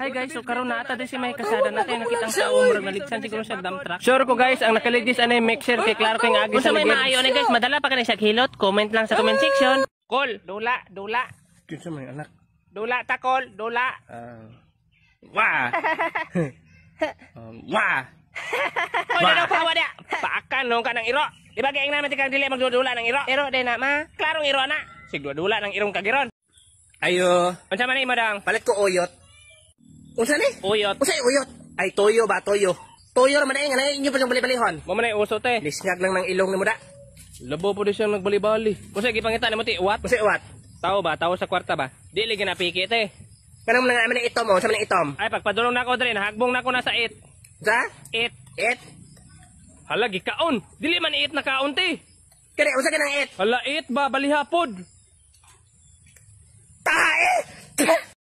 Hi guys, so karon na ata din si may kasada natin nakitang tao murag nalipsan siguro sa dump truck. Sure ko guys, ang nakaligis anay mixer kay klaro kay agi sa may maayo ni guys, madala pa kani sa hilot. Comment lang sa comment section. Kol, dula. Kinsa may anak? Dula ta kol, dula. Wah. Wah. Oy, daw pawa dia. Paakan no kanang iro. Di ba kay naman tikang dili magdudula ng iro. Iro din na ma. Klarong iro na. Sigdudula ng irong kagiron. Ayo. Unsa man ni madang? Palit ko oyot. Unsa ni? Uyot. Unsa oyot? Ay toyo ba toyo? Toyo ra man ay nga inyo pa siyang bali-balihon. Mo man ay uso te. Lisnyag lang ng ilong ni mo da. Labo po di siyang nagbali-bali. Unsa gipangita nimo ti what? Unsa what? Tao ba? Tao sa kwarta ba? Dili ginapiki te. Kanang mga man itom mo, sa man itom. Ay pagpadulong nako dre, nahagbong nako na sa it. Sa? It. It. Hala gikaon. Dili man it na kaon te. Kani unsa kanang it? Hala it ba balihapod. Tae.